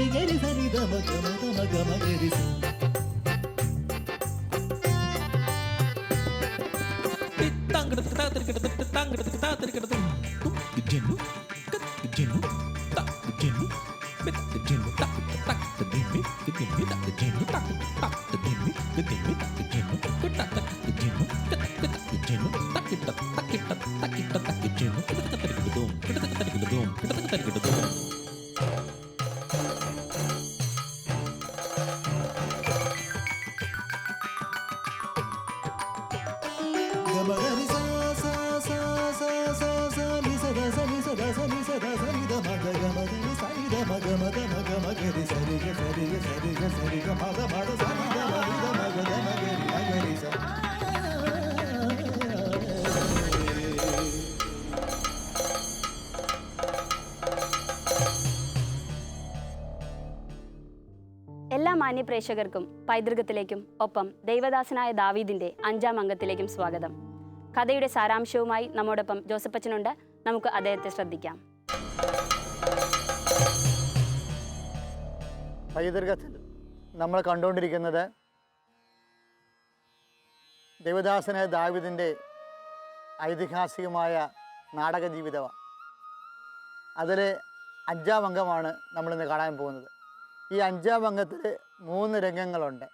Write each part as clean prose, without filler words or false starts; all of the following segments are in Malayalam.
സരി ഗരി സരി ദമ ഗമ ദമ ഗമ ഗരി സ താങ്കടത്ത് താത്തിരിക്കടത്ത് താങ്കടത്ത് താത്തിരിക്കടത്ത് ജിന്നു ജിന്നു ജിന്നു ജിന്നു തക്ക് തക്ക് ദിമ്മി ദിമ്മി തക്ക് ജിന്നു തക്ക് തക്ക് ദിമ്മി ദിമ്മി തക്ക് ജിന്നു തക്ക് തക്ക് ജിന്നു തക്ക് തക്ക് ജിന്നു തക്കിട്ട തക്കിട്ട തക്കിട്ട തക്ക് ജിന്നു കിടക്ക് തരികിടതും കിടക്ക് തരികിടതും കിടക്ക് തരികിടതും ഗമ ഗരി സ സ സ സ സ സ നി സ ദ സ നി സ ദ സ നി സ ദ സ നി ദ മ ഗ ഗമ ഗരി സ നി ദ മ ഗ മ ഗ മ ഗ മ ഗരി സരി ഗ സരി ഗ സരി ഗ സരി ഗ മ ഗ മ ഗ സ നി ദ മ നി ദ മ ഗ ദ മ ഗരി മ ഗരി സ എല്ലാ മാന്യപ്രേക്ഷകർക്കും പൈതൃകത്തിലേക്കും ഒപ്പം ദൈവദാസനായ ദാവീദിന്റെ 5-ാം അംഗത്തിലേക്കും സ്വാഗതം. കഥയുടെ സാരാംശവുമായി നമ്മോടൊപ്പം ജോസഫച്ചനുണ്ട്. നമുക്ക് അദ്ദേഹത്തെ ശ്രദ്ധിക്കാം. പൈതൃകത്തിൽ നമ്മൾ കണ്ടുകൊണ്ടിരിക്കുന്നത് ദൈവദാസനായ ദാവീദിൻ്റെ ഐതിഹാസികമായ നാടക ജീവിതമാണ്. അതിൽ 5-ാം അംഗമാണ് നമ്മളിന്ന് കാണാൻ പോകുന്നത്. ഈ 5-ാം അംഗത്തിൽ 3 രംഗങ്ങളുണ്ട്.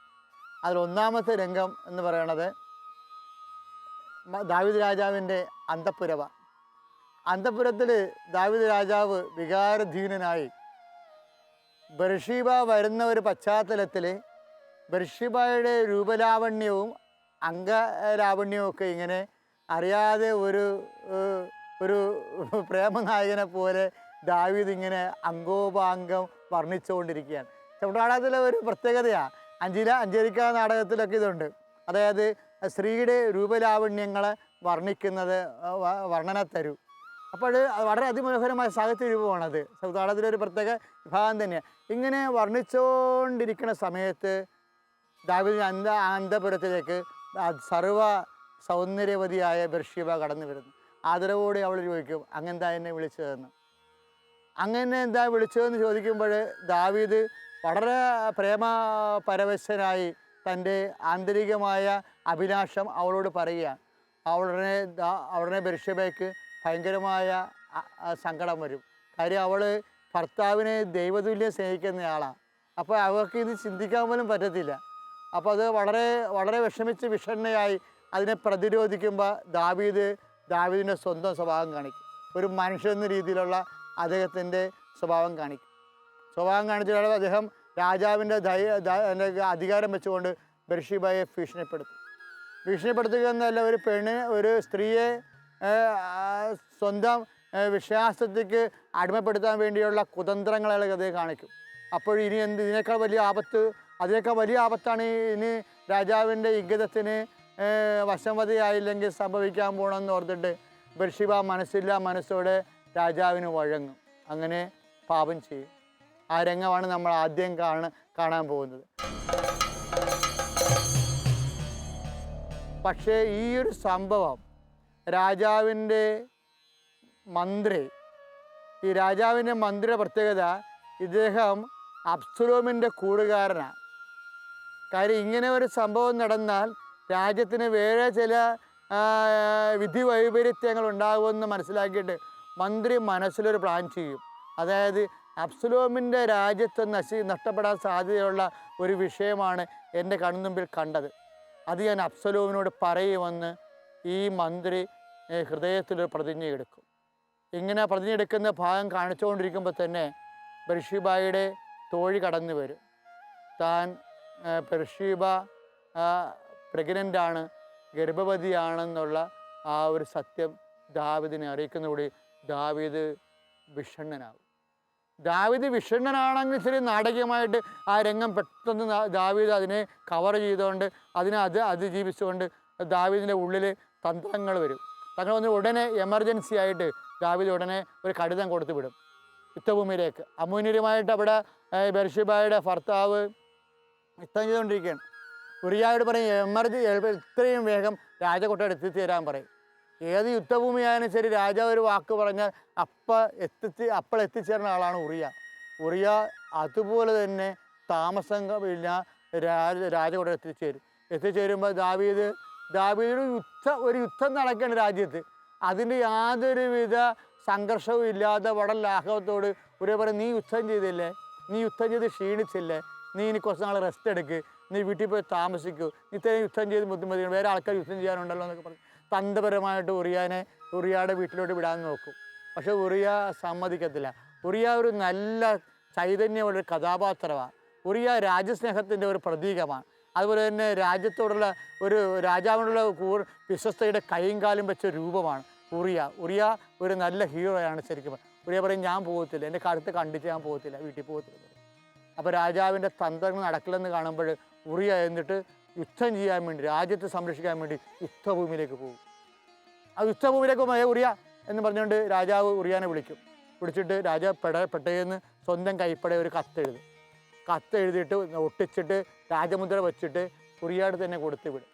അതിൽ 1-ാമത്തെ രംഗം എന്ന് പറയുന്നത് ദാവീദ് രാജാവിൻ്റെ അന്തഃപുരമാണ്. അന്തഃപുരത്തിൽ ദാവീദ് രാജാവ് വികാരധീനനായി ബർഷീബ വരുന്ന ഒരു പശ്ചാത്തലത്തിൽ ബർഷീബയുടെ രൂപലാവണ്യവും അംഗലാവണ്യവും ഒക്കെ ഇങ്ങനെ അറിയാതെ ഒരു പ്രേമനായകനെ പോലെ ദാവീദ് ഇങ്ങനെ അംഗോപാംഗം വർണ്ണിച്ചുകൊണ്ടിരിക്കുകയാണ്. ചവിട്ടാടത്തിലെ ഒരു പ്രത്യേകതയാണ്. അഞ്ചരിക്ക നാടകത്തിലൊക്കെ ഇതുണ്ട്. അതായത് സ്ത്രീയുടെ രൂപലാവണ്യങ്ങളെ വർണ്ണിക്കുന്നത് വർണ്ണന തരൂ. അപ്പോൾ വളരെ അതിമനോഹരമായ സാഹിത്യ രൂപമാണത്. ചവിട്ടാടത്തിലൊരു പ്രത്യേക വിഭാഗം തന്നെയാണ്. ഇങ്ങനെ വർണ്ണിച്ചുകൊണ്ടിരിക്കുന്ന സമയത്ത് ദാവീദിൻ്റെ അന്തഃപുരത്തിലേക്ക് സർവ സൗന്ദര്യവതിയായ ബർഷീബ കടന്നു വരുന്നു. ആദരവോടെ അവൾ ചോദിക്കും, അങ്ങെന്താ എന്നെ വിളിച്ചതെന്ന്. അങ്ങനെ എന്താ വിളിച്ചതെന്ന് ചോദിക്കുമ്പോൾ ദാവീദ് വളരെ പ്രേമപരവശനായി തൻ്റെ ആന്തരികമായ അഭിലാഷം അവളോട് പറയുകയാണ്. അവളുടെ ബർഷീബയ്ക്ക് ഭയങ്കരമായ സങ്കടം വരും. കാര്യം അവൾ ഭർത്താവിനെ ദൈവതുല്യം സ്നേഹിക്കുന്നയാളാണ്. അപ്പോൾ അവർക്ക് ഇത് ചിന്തിക്കാൻ പോലും പറ്റത്തില്ല. അപ്പോൾ അത് വളരെ വളരെ വിഷമിച്ച് വിഷണ്ണയായി അതിനെ പ്രതിരോധിക്കുമ്പോൾ ദാവീദിൻ്റെ സ്വന്തം സ്വഭാവം കാണിക്കും. ഒരു മനുഷ്യൻ എന്ന രീതിയിലുള്ള അദ്ദേഹത്തിൻ്റെ സ്വഭാവം കാണിച്ചിട്ട് അദ്ദേഹം രാജാവിൻ്റെ അധികാരം വെച്ചുകൊണ്ട് ബർഷീബയെ ഭീഷണിപ്പെടുത്തുക എന്നല്ല, ഒരു സ്ത്രീയെ സ്വന്തം വിശ്വാസത്തേക്ക് അടിമപ്പെടുത്താൻ വേണ്ടിയുള്ള കുതന്ത്രങ്ങളെ അദ്ദേഹം കാണിക്കും. അപ്പോൾ ഇനി ഇതിനേക്കാൾ വലിയ ആപത്താണ് ഇനി രാജാവിൻ്റെ ഇംഗിതത്തിന് വശംവതിയായില്ലെങ്കിൽ സംഭവിക്കാൻ പോകണമെന്ന് ഓർത്തിട്ട് ബർഷീബ മനസ്സോടെ രാജാവിന് വഴങ്ങും. അങ്ങനെ പാപം ചെയ്യും. ആ രംഗമാണ് നമ്മൾ ആദ്യം കാണാൻ പോകുന്നത്. പക്ഷേ ഈ ഒരു സംഭവം രാജാവിൻ്റെ മന്ത്രിയുടെ പ്രത്യേകത, ഇദ്ദേഹം അബ്സലോമിൻ്റെ കൂറുകാരനാണ്. കാര്യം ഇങ്ങനെ ഒരു സംഭവം നടന്നാൽ രാജ്യത്തിന് വേറെ ചില വിധി വൈപരീത്യങ്ങൾ ഉണ്ടാകുമെന്ന് മനസ്സിലാക്കിയിട്ട് മന്ത്രി മനസ്സിലൊരു പ്ലാൻ ചെയ്യും. അതായത് അബ്സലോമിൻ്റെ രാജ്യത്ത് നഷ്ടപ്പെടാൻ സാധ്യതയുള്ള ഒരു വിഷയമാണ് എൻ്റെ കൺമുമ്പിൽ കണ്ടത്. അത് ഞാൻ അബ്സലോമിനോട് പറയുമെന്ന് ഈ മന്ത്രി ഹൃദയത്തിലൊരു പ്രതിജ്ഞയെടുക്കും. ഇങ്ങനെ പ്രതിജ്ഞയെടുക്കുന്ന ഭാഗം കാണിച്ചുകൊണ്ടിരിക്കുമ്പോൾ തന്നെ ബർഷീബയുടെ തോഴി കടന്നു വരും. ബർഷീബ പ്രഗ്നൻ്റാണ്, ഗർഭവതിയാണെന്നുള്ള ആ ഒരു സത്യം ദാവീദിനെ അറിയിക്കുന്നതോടെ ദാവീദ് വിഷണ്ണനാണെങ്കിൽ ശരി, നാടകീയമായിട്ട് ആ രംഗം പെട്ടെന്ന് ദാവീദ് അതിനെ കവർ ചെയ്തുകൊണ്ട് അതിജീവിച്ചുകൊണ്ട് ദാവീദിൻ്റെ ഉള്ളിൽ തന്ത്രങ്ങൾ വരും. തങ്ങൾ വന്ന് ഉടനെ എമർജൻസി ആയിട്ട് ദാവീദ് ഉടനെ ഒരു കടിതം കൊടുത്തു വിടും യുദ്ധഭൂമിയിലേക്ക്. അമ്മൂന്യരുമായിട്ട് അവിടെ ബർഷീബയുടെ ഭർത്താവ് യുദ്ധം ചെയ്തുകൊണ്ടിരിക്കുകയാണ്. ഉറിയായോട് പറയും, എത്രയും വേഗം രാജകൊട്ടയിൽ എത്തിച്ചേരാൻ പറയും. ഏത് യുദ്ധഭൂമിയായാലും ശരി, രാജാവ് ഒരു വാക്ക് പറഞ്ഞാൽ അപ്പോൾ എത്തിച്ചേരുന്ന ആളാണ് ഉറിയ. ഉറിയ അതുപോലെ തന്നെ താമസമില്ല രാജകൊടെ എത്തിച്ചേരുമ്പോൾ ദാവീദ് ഒരു യുദ്ധം നടക്കുകയാണ് രാജ്യത്ത്. അതിൻ്റെ യാതൊരുവിധ സംഘർഷവും ഇല്ലാതെ വളരെ ലാഘവത്തോട് ഉറിയ പറയും, നീ യുദ്ധം ചെയ്തില്ലേ, നീ യുദ്ധം ചെയ്ത് ക്ഷീണിച്ചില്ലേ, നീ ഇനി കുറച്ച് നാൾ റെസ്റ്റ് എടുക്ക്, നീ വീട്ടിൽ പോയി താമസിക്കൂ, നീ ഇത്രയും യുദ്ധം ചെയ്ത് ബുദ്ധിമുട്ടി, വേറെ ആൾക്കാർ യുദ്ധം ചെയ്യാനുണ്ടല്ലോ എന്നൊക്കെ പറഞ്ഞ് തന്ത്രപരമായിട്ട് ഉറിയയുടെ വീട്ടിലോട്ട് വിടാൻ നോക്കും. പക്ഷെ ഉറിയ സമ്മതിക്കത്തില്ല. ഉറിയ ഒരു നല്ല ചൈതന്യമുള്ളൊരു കഥാപാത്രമാണ്. ഉറിയ രാജ്യസ്നേഹത്തിൻ്റെ ഒരു പ്രതീകമാണ്. അതുപോലെ തന്നെ രാജ്യത്തോടുള്ള ഒരു രാജാവിനുള്ള വിശ്വസ്തയുടെ കൈയും കാലും വെച്ച രൂപമാണ് ഉറിയ ഒരു നല്ല ഹീറോയാണ് ശരിക്കും. ഉറിയ പറയും, ഞാൻ പോകത്തില്ല, എൻ്റെ കഴുത്ത് കണ്ടിച്ച് ഞാൻ പോകത്തില്ല, വീട്ടിൽ പോകത്തില്ല. അപ്പോൾ രാജാവിൻ്റെ തന്ത്രങ്ങൾ നടക്കില്ലെന്ന് കാണുമ്പോൾ ഉറിയ എന്നിട്ട് യുദ്ധം ചെയ്യാൻ വേണ്ടി, രാജ്യത്തെ സംരക്ഷിക്കാൻ വേണ്ടി യുദ്ധഭൂമിയിലേക്ക് പോകും. ആ യുദ്ധഭൂമിയിലേക്ക് ഉറിയ എന്ന് പറഞ്ഞുകൊണ്ട് രാജാവ് ഉറിയാനെ വിളിച്ചിട്ട് രാജാവ് പെട്ടയെന്ന് സ്വന്തം കൈപ്പടെ ഒരു കത്തെഴുതിയിട്ട് ഒട്ടിച്ചിട്ട് രാജമുദ്ര വെച്ചിട്ട് ഉറിയയുടെ തന്നെ കൊടുത്ത് വിടും.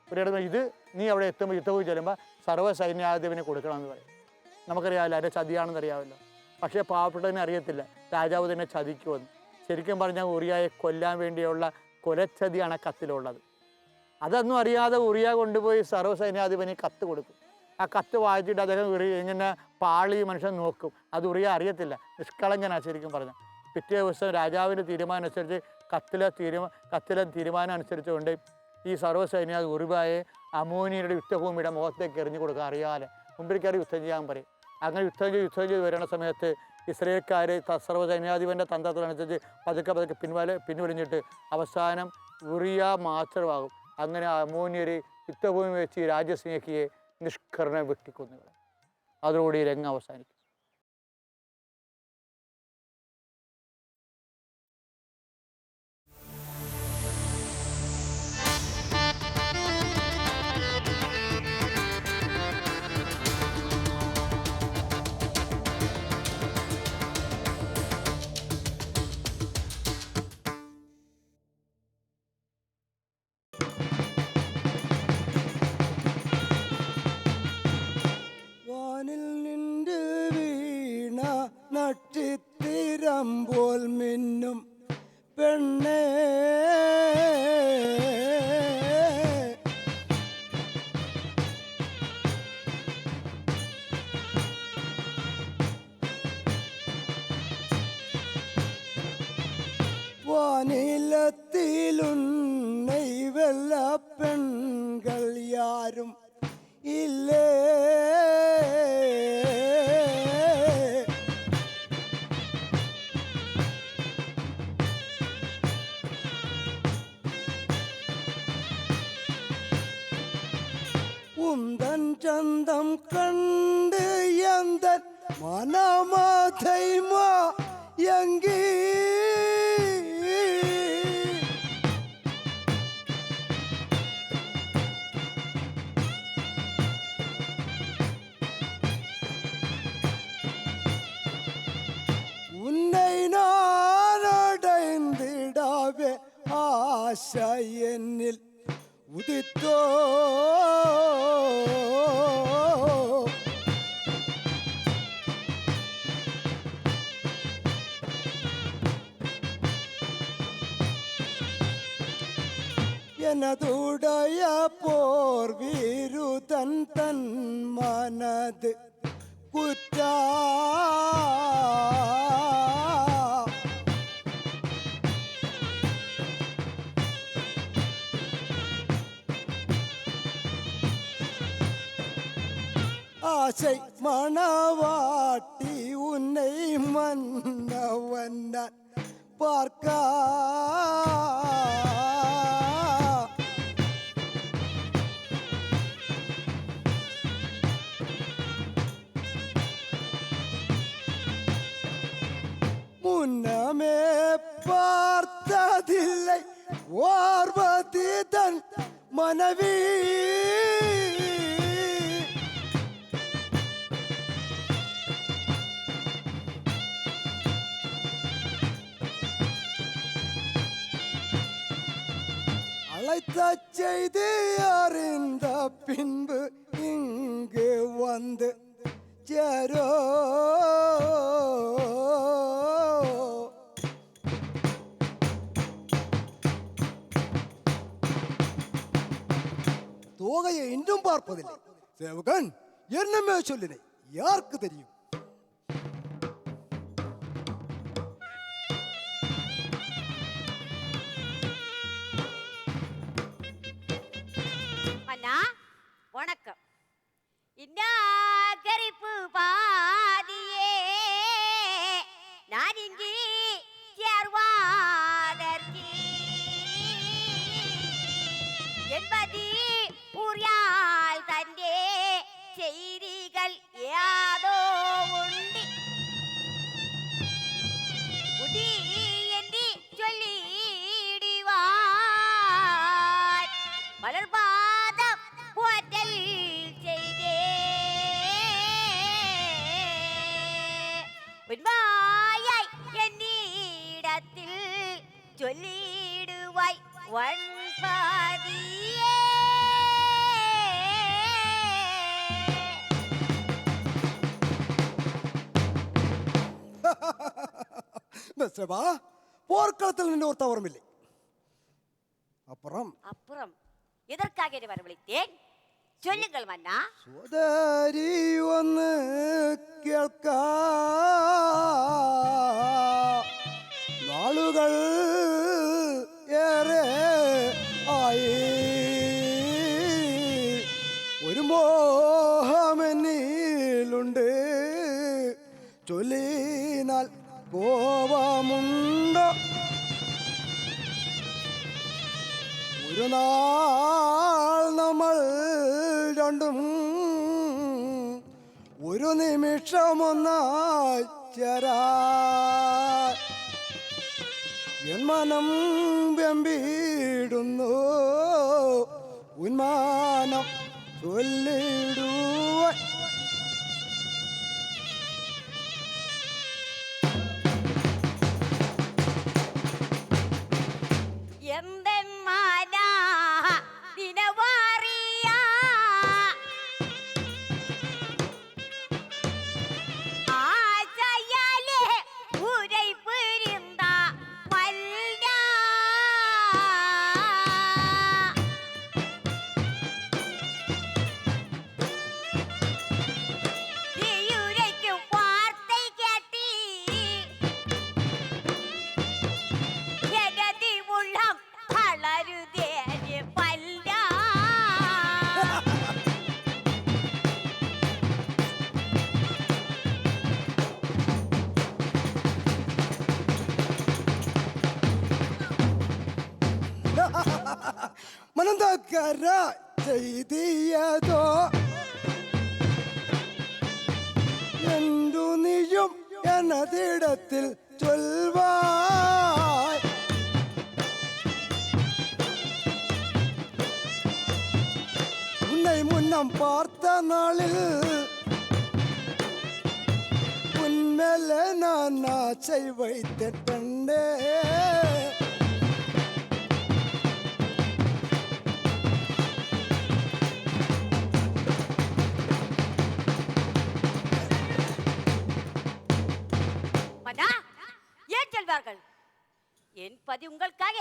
ഉറിയയുടെ ഇത് നീ അവിടെ എത്തുമ്പോൾ യുദ്ധഭൂമി ചെല്ലുമ്പോൾ സർവ്വസൈന്യാധിപനെ കൊടുക്കണമെന്ന് പറയും. നമുക്കറിയാമല്ലോ അതിൻ്റെ ചതിയാണെന്ന് അറിയാമല്ലോ. പക്ഷേ പാവപ്പെട്ടതിനെ അറിയത്തില്ല, രാജാവ് തന്നെ ചതിക്കുമെന്ന്. ശരിക്കും പറഞ്ഞാൽ ഉറിയയെ കൊല്ലാൻ വേണ്ടിയുള്ള കൊലച്ചതിയാണ് ആ കത്തിലുള്ളത്. അതൊന്നും അറിയാതെ ഉറിയ കൊണ്ടുപോയി സർവ്വസൈന്യാധിപന് കത്ത് കൊടുക്കും. ആ കത്ത് വായിച്ചിട്ട് അദ്ദേഹം ഇങ്ങനെ പാളി മനുഷ്യൻ നോക്കും. അത് ഉറിയ അറിയത്തില്ല, നിഷ്കളങ്കനാണ് ശരിക്കും പറഞ്ഞാൽ. പിറ്റേ ദിവസം രാജാവിൻ്റെ തീരുമാനം അനുസരിച്ച് കത്തിലെ തീരുമാനം അനുസരിച്ചുകൊണ്ട് ഈ സർവ്വസൈന്യാധിപതി ഉറിയയെ അമ്മോനിയരുടെ യുദ്ധഭൂമിയുടെ മുഖത്തേക്ക് എറിഞ്ഞു കൊടുക്കുക. അറിയാതെ മുമ്പിലേക്കാർ യുദ്ധം ചെയ്യാൻ പറയും. അങ്ങനെ യുദ്ധം ചെയ്ത് വരുന്ന സമയത്ത് ഇസ്രായേൽക്കാർ സർവ്വസൈന്യാധിപൻ്റെ തന്ത്രത്തിനനുസരിച്ച് പതുക്കെ പിൻവലിഞ്ഞിട്ട് അവസാനം ഉറിയ മാത്രമാകും. അങ്ങനെ അമ്മോനിയർ യുദ്ധഭൂമി വെച്ച് രാജ്യസ്നേഹിയെ നിഷ്കരണം വെട്ടിക്കൊന്നുകൾ. അതോടുകൂടി രംഗം അവസാനിക്കും. നട്ടിത്തിരമ്പോൾ മിന്നും പെണ്ണേ വാനിലത്തിലുണ്ണை വെള്ള പെൺകൾ യാരും ഇല്ലേ உந்தன் சந்தம் கண்டு எந்த மனமாதைமா எங்கே உன்னை நான் அடைந்திடவே ஆசை என்னில் உதித்தோ எனதுடைய போர் வீருதன் தன் மனது குற்றா ஆசை மணவாட்டி உன்னை மன்னவன் பார்க்க முன்னமே பார்த்ததில்லை ஓர்வதி தன் மனைவி அழைத்த செய்தி அறிந்த பின்பு இங்கு வந்து சேரோ தோகையை இன்னும் பார்ப்பதில்லை. சேவகன் என்னமே சொல்லினை யாருக்கு தெரியும்? அண்ணா வணக்கம். இன்னாகரிப்பு பாதியே நான் இங்கு சேர்வாதற்கு என்பது ஊர்யால் தந்தே செய்திகள் ஏதோ உண்டு உடி என்று சொல்லிடுவார் மலர்பாதம் போற்றல் செய்தே உண்மையாய் என்னிடத்தில் சொல்லிடுவாய் வன்பதியே. மிஸ்ரபா, போர்க்களத்தில் நின்று ஒரு தவறும் இல்லை. அப்புறம் எதற்காக என்னை வரவழைத்தேன்? சொல்லுங்கள் மன்னா. സോദരി ഒന്ന് കേൾക്ക നാളുകൾ ഏറെ ആയി ഒരു മോഹമെന്നിലുണ്ട് ചൊല്ലിനാൽ കോപമുണ്ടോ ഒരു നാൾ നമ്മൾ രണ്ടും ഒരു നിമിഷമൊന്നായി ചേരാ എൻ മനം വെമ്പിടുന്നു ഉന്മാനം ചൊല്ലിടുവാൻ എന്തെന്മാനാ നിനവറിയാ ആശയാലേ ഉரை പുരിന്ത മല്ല നീയുരയ്ക്കും വാർത്തൈ കേട്ടി எனதி உள்ளம் தளருதே பல்லா. മനന്തക്കര ചെയ്തിയതോ എന്തു നീയും എന്നതിടത്തിൽ ചൊൽവായ് உன்னை முன்னம் பார்த்த நாளில் உன்மேல நான் ஆசை வைத்த கண்டே மன்னா ஏன் சொல்வார்கள்? என் பதி உங்களுக்காக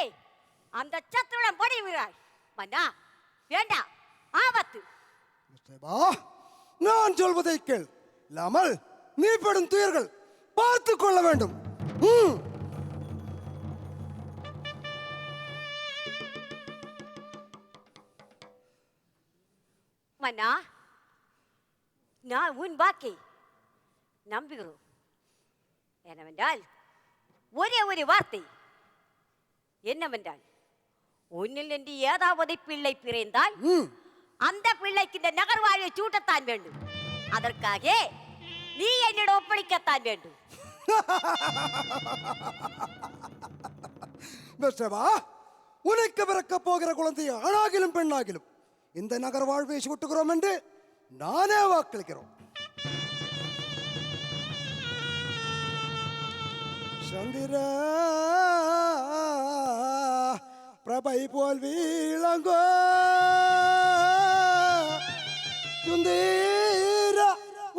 அந்த சத்துருடன் படைகிறாய். மன்னா வேண்டாம், ஆபத்து. முஸ்தபா, நான் சொல்வதை கேள். இல்லாமல் நீ படும் துயர்கள் பார்த்துக் கொள்ள வேண்டும். மன்னா நான் உன் வாக்கை நம்புகிறோம். என்னவென்றால் ஒரே ஒரு வார்த்தை என்னவென்றால் உன்னில் நின்று ஏதாவது பிள்ளை பிறந்தால் அந்த பிள்ளைக்கு இந்த நகர்வாழியை சூட்டத்தான் வேண்டும். அதற்காக நீ என்னிடம் ஒப்படைக்கத்தான் வேண்டும். முஸ்தபா, உனக்கு பிறக்க போகிற குழந்தை ஆணாகிலும் பெண்ணாகிலும் இந்த நகர் வாழ்வை சூட்டுகிறோம் என்று நானே வாக்களிக்கிறோம். சந்திர பிரபை போல் வீழங்கோ சுந்தீர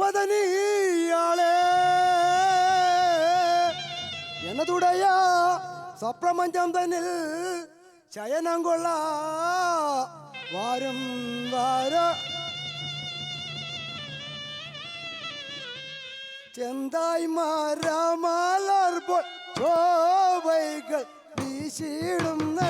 வதனியாளே எனதுடைய சப்ரமஞ்சம் தன்னில் சயனங்கொள்ள വാരും വാര ചെന്തായി മരമലർപ്പോൾ ശോഭകൾ വീശിടുന്ന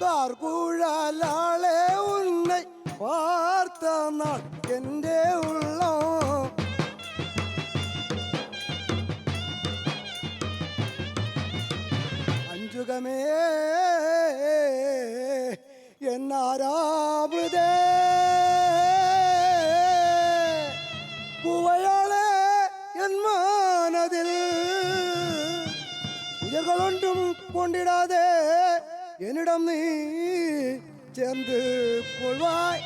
കാർകുഴലാളെ ഉന്നെ പാർത്ത നാൾ എൻ്റെ ഉള്ളം അഞ്ചുകമേ എന്നാരാമൃതേ പൂവയാളെ എൻ മാനതിൽ ഉയർകളൊന്നും കൊണ്ടിടാതെ എന്നിടം നീ ചേർന്ന് കൊள்വായ്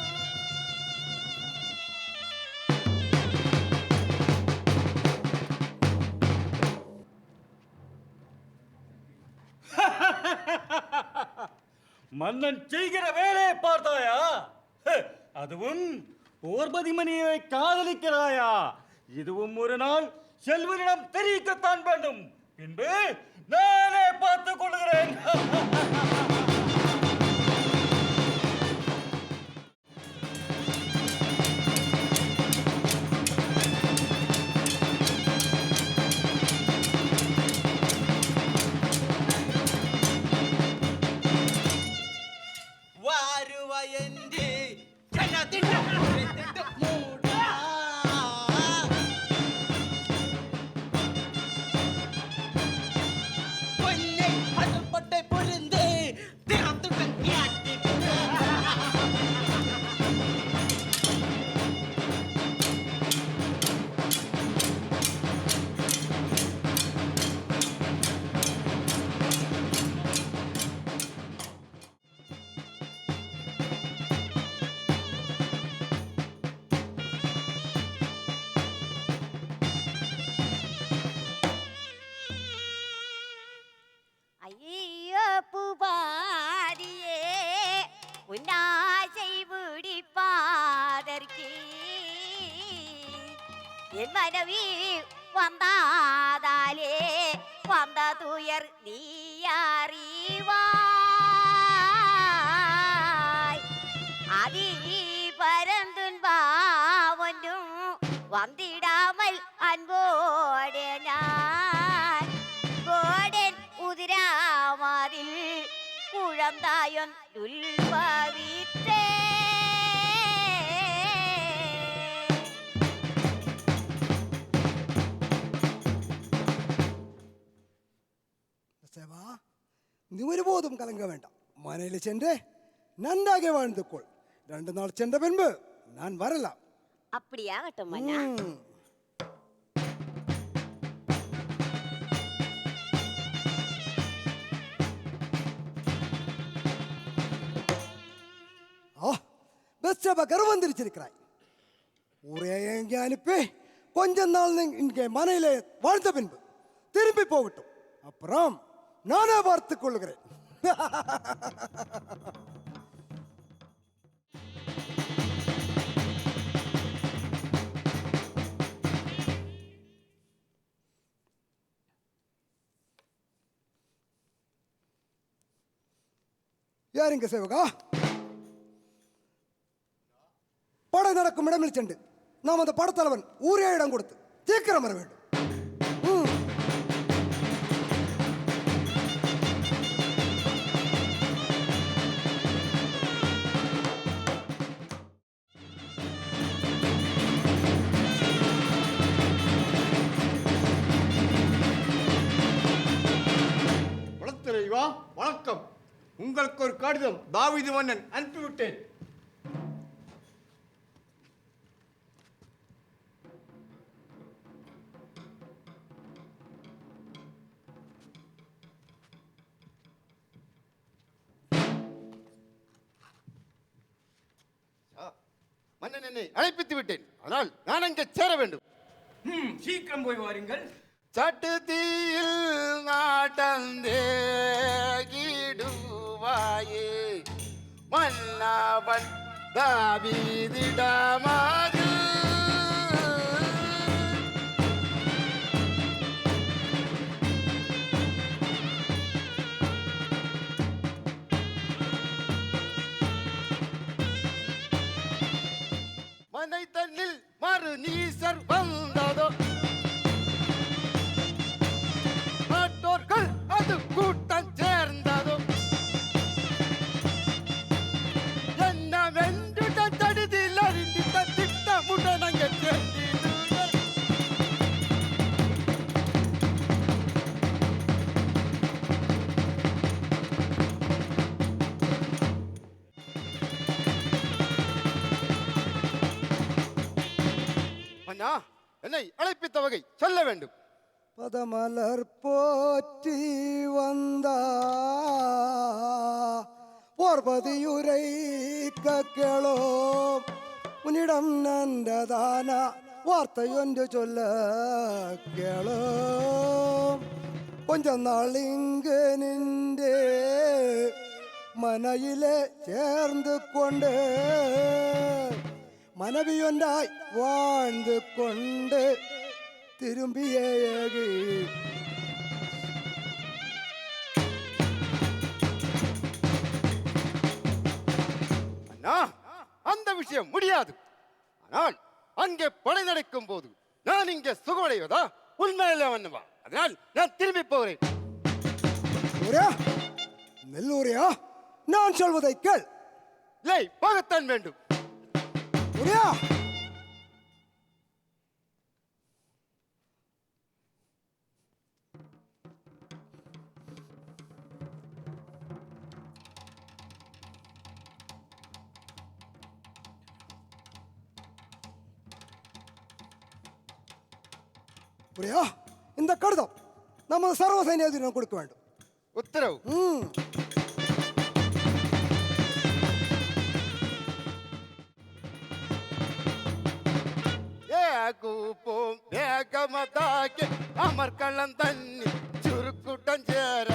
மன்னன் செய்கிற வேலையை பார்த்தாயா? அதுவும் போர்பதிமணியை காதலிக்கிறாயா? இதுவும் ஒரு நாள் செல்வனிடம் தெரிவிக்கத்தான் வேண்டும். பின்பு நானே பார்த்துக் கொள்கிறேன். ஐயோ பூபாரியே உன்னாசை பிடிப்பாதற்கு என் மனைவி வந்தாதாலே வந்த துயர் நீ அறிவாய் அதி பரந்துன்பா ஒன்றும் வந்திடாமல் அன்போடு நான் கோடன் உதிராமதில் குழந்தாயொன் உள்பவித்தே சேவா நீ ஒருபோதும் கலங்க வேண்டாம் மனையில் சென்று நன்றாக வாழ்ந்துக்கொள் 2 நாள் சென்ற பின்பு நான் வரலாம் அப்படியாகட்டும் மன்னா பெஸ்டபகர் வந்திருச்சிருக்கிறாய் ஊரே எங்கே அனுப்பி கொஞ்ச நாள் இங்கே மனையிலே வாழ்ந்த பின்பு திரும்பி போகட்டும் அப்புறம் நானே பார்த்துக் கொள்ளுகிறேன் யாருங்க சேவகா படை நடக்கும் இடமில் சென்று நாம் அந்த படத்தலைவன் ஊரே இடம் கொடுத்து சீக்கிரம் வர வேண்டும் வணக்கம் வணக்கம் உங்களுக்கு ஒரு கடிதம் தாவீது மன்னன் அனுப்பிவிட்டேன் மன்னன் என்னை அழைப்பித்து விட்டேன் ஆனால் நான் அங்கே சேர வேண்டும் சீக்கிரம் போய் வாருங்கள் சட்டு தீயில் நாட்டந்தேகிடுவாயே மன்னவன் தாவீதிடமாது நீசர் வந்ததோ நாட்டோர்கள் அது கூட்டம் சேர்ந்ததோ என்ன வென்றுட தடுதில் அறிந்திட்ட திட்டமுடனங்க சேர்ந்திடுக அண்ணா என்னை அழைப்பித்த வகை சொல்ல வேண்டும். பதமலர் போற்றி வந்தா போர்பதியுரை கேளோ உன்னிடம் நன்றதான வார்த்தையொன்று சொல்ல கேளோ கொஞ்ச நாள் இங்கு நின்று மனையிலே சேர்ந்து கொண்டு மனைவியொன்றாய் வாழ்ந்து கொண்டு திரும்பிய அண்ணா அந்த விஷயம் முடியாது. ஆனால் அங்கே படை நடக்கும் போது நான் இங்கே சுகமடைவதா உண்மையில வந்தவா? அதனால் நான் திரும்பி போகிறேன். நெல்லூரியா நான் சொல்வதை கேள். இல்லை போகத்தான் வேண்டும். இந்த கடிதம் நமது சர்வ சைன்யத்திடம் கொடுக்க வேண்டும். உத்தரவு. கூப்போம் வேகமதாக்கி அமர்களம் தண்ணி சுருக்கூட்டம் சேர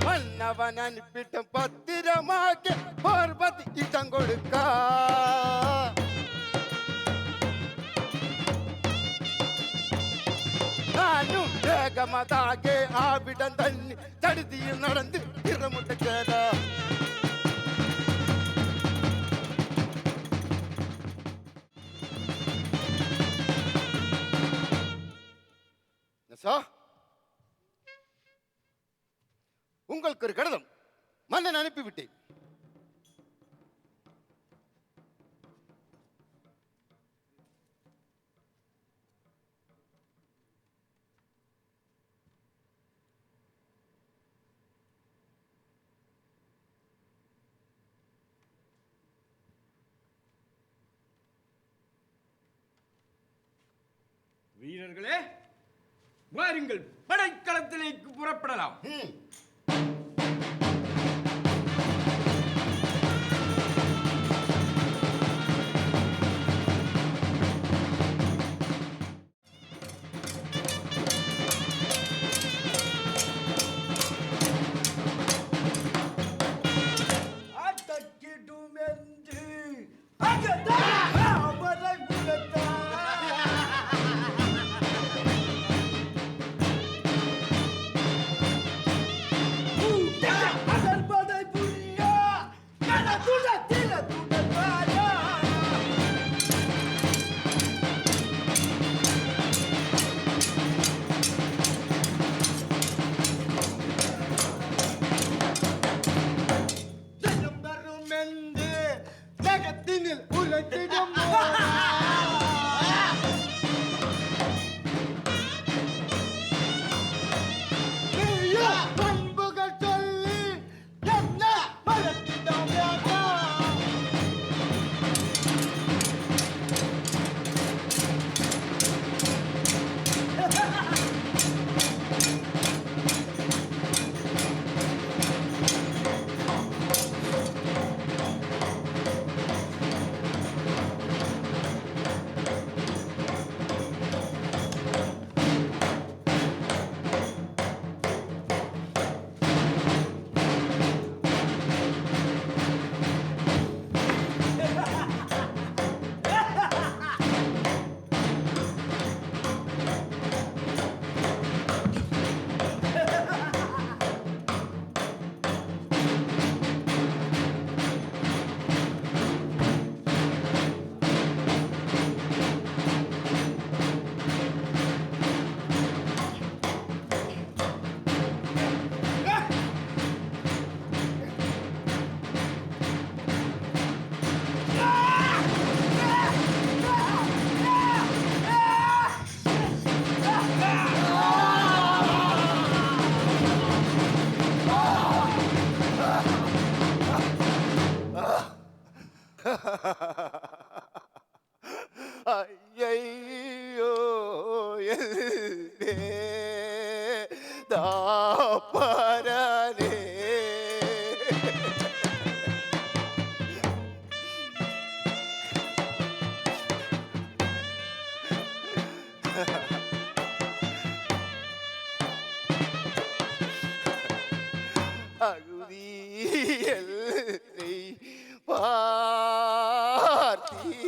மன்னவன் அனுப்பிட்ட பத்திரமாக்கி பார்வதி இடம் கொடுக்க நானும் வேகமதாக்கி ஆவிடம் தண்ணி தடுதியில் நடந்து திறமுட்ட சேர உங்களுக்கு ஒரு கடிதம் மன்னன் அனுப்பிவிட்டேன். வீரர்களே வாருங்கள், படைக்களத்திലേക്ക് புறப்படலாம். ദാപരനേ. അകുതിയൽ പാർത്തിലക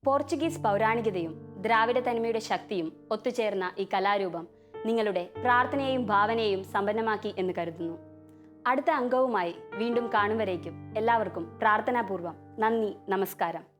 പോർച്ചുഗീസ് പൗരാണികതയും ദ്രാവിഡ തനിമയുടെ ശക്തിയും ഒത്തുചേർന്ന ഈ കലാരൂപം നിങ്ങളുടെ പ്രാർത്ഥനയെയും ഭാവനയെയും സമ്പന്നമാക്കി എന്ന് കരുതുന്നു. അടുത്ത അംഗവുമായി വീണ്ടും കാണും വരേക്കും എല്ലാവർക്കും പ്രാർത്ഥനാപൂർവം നന്ദി, നമസ്കാരം.